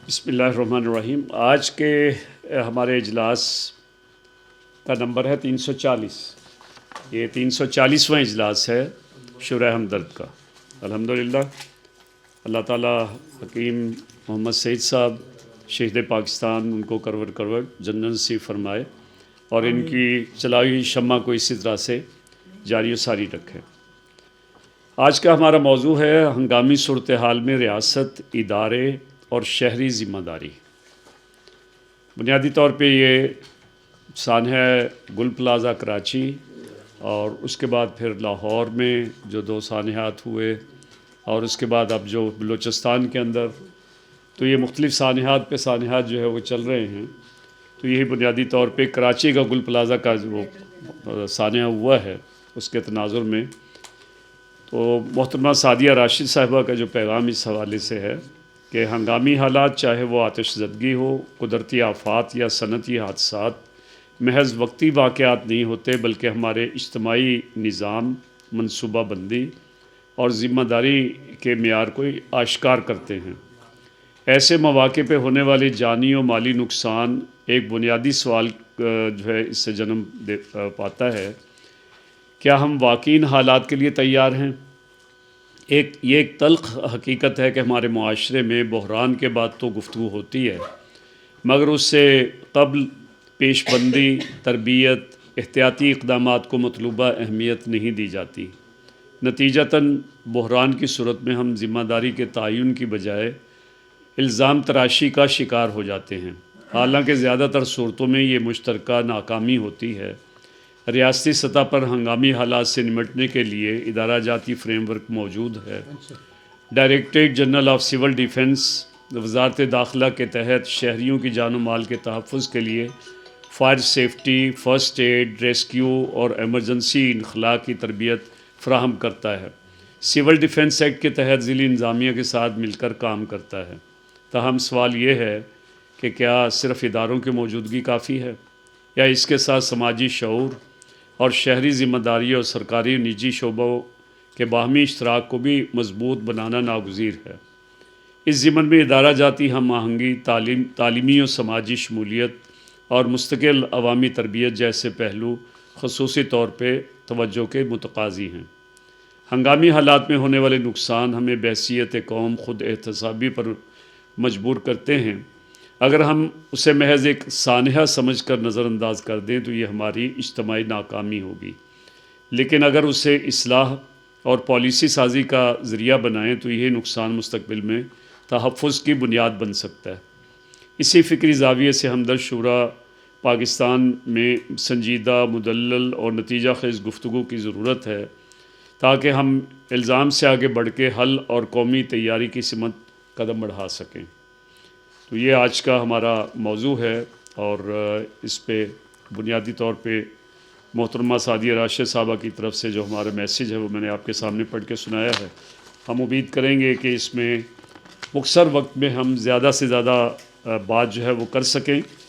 بسم اللہ الرحمن الرحیم۔ آج کے ہمارے اجلاس کا نمبر ہے 340۔ یہ 340واں اجلاس ہے شورائے ہمدرد کا۔ الحمدللہ اللہ تعالیٰ حکیم محمد سعید صاحب شہید پاکستان ان کو کرور کرور جنت نصیب فرمائے اور ان کی چلائی ہوئی شمع کو اسی طرح سے جاری و ساری رکھے۔ آج کا ہمارا موضوع ہے ہنگامی صورتحال میں ریاست، ادارے اور شہری ذمہ داری۔ بنیادی طور پہ یہ سانحہ گل پلازہ کراچی اور اس کے بعد پھر لاہور میں جو 2 سانحات ہوئے اور اس کے بعد اب جو بلوچستان کے اندر، تو یہ مختلف سانحات پہ سانحات جو ہے وہ چل رہے ہیں۔ تو یہی بنیادی طور پہ کراچی کا گل پلازہ کا جو سانحہ ہوا ہے اس کے تناظر میں تو محترمہ سعدیہ راشد صاحبہ کا جو پیغام اس حوالے سے ہے کہ ہنگامی حالات، چاہے وہ آتش زدگی ہو، قدرتی آفات یا صنعتی حادثات، محض وقتی واقعات نہیں ہوتے بلکہ ہمارے اجتماعی نظام، منصوبہ بندی اور ذمہ داری کے معیار کو آشکار کرتے ہیں۔ ایسے مواقع پہ ہونے والے جانی و مالی نقصان ایک بنیادی سوال جو ہے اس سے جنم پاتا ہے، کیا ہم واقعی ان حالات کے لیے تیار ہیں؟ یہ ایک تلخ حقیقت ہے کہ ہمارے معاشرے میں بحران کے بعد تو گفتگو ہوتی ہے، مگر اس سے قبل پیش بندی، تربیت، احتیاطی اقدامات کو مطلوبہ اہمیت نہیں دی جاتی۔ نتیجتاً بحران کی صورت میں ہم ذمہ داری کے تعین کی بجائے الزام تراشی کا شکار ہو جاتے ہیں۔ حالانکہ زیادہ تر صورتوں میں یہ مشترکہ ناکامی ہوتی ہے۔ ریاستی سطح پر ہنگامی حالات سے نمٹنے کے لیے ادارہ جاتی فریم ورک موجود ہے۔ Directorate general of civil defence وزارت داخلہ کے تحت شہریوں کی جان و مال کے تحفظ کے لیے fire safety, first aid, rescue اور ایمرجنسی انخلاء کی تربیت فراہم کرتا ہے۔ سول ڈیفنس ایکٹ کے تحت ضلعی انتظامیہ کے ساتھ مل کر کام کرتا ہے۔ تاہم سوال یہ ہے کہ کیا صرف اداروں کی موجودگی کافی ہے یا اس کے ساتھ سماجی شعور اور شہری ذمہ داری اور سرکاری و نجی شعبوں کے باہمی اشتراک کو بھی مضبوط بنانا ناگزیر ہے۔ اس ضمن میں ادارہ جاتی ہم آہنگی، تعلیمی و سماجی شمولیت اور مستقل عوامی تربیت جیسے پہلو خصوصی طور پہ توجہ کے متقاضی ہیں۔ ہنگامی حالات میں ہونے والے نقصان ہمیں بحیثیت قوم خود احتسابی پر مجبور کرتے ہیں۔ اگر ہم اسے محض ایک سانحہ سمجھ کر نظر انداز کر دیں تو یہ ہماری اجتماعی ناکامی ہوگی، لیکن اگر اسے اصلاح اور پالیسی سازی کا ذریعہ بنائیں تو یہ نقصان مستقبل میں تحفظ کی بنیاد بن سکتا ہے۔ اسی فکری زاویے سے ہمدرد شورا پاکستان میں سنجیدہ، مدلل اور نتیجہ خیز گفتگو کی ضرورت ہے تاکہ ہم الزام سے آگے بڑھ کے حل اور قومی تیاری کی سمت قدم بڑھا سکیں۔ تو یہ آج کا ہمارا موضوع ہے اور اس پہ بنیادی طور پہ محترمہ سعدیہ راشد صاحبہ کی طرف سے جو ہمارا میسیج ہے وہ میں نے آپ کے سامنے پڑھ کے سنایا ہے۔ ہم امید کریں گے کہ اس میں مختصر وقت میں ہم زیادہ سے زیادہ بات جو ہے وہ کر سکیں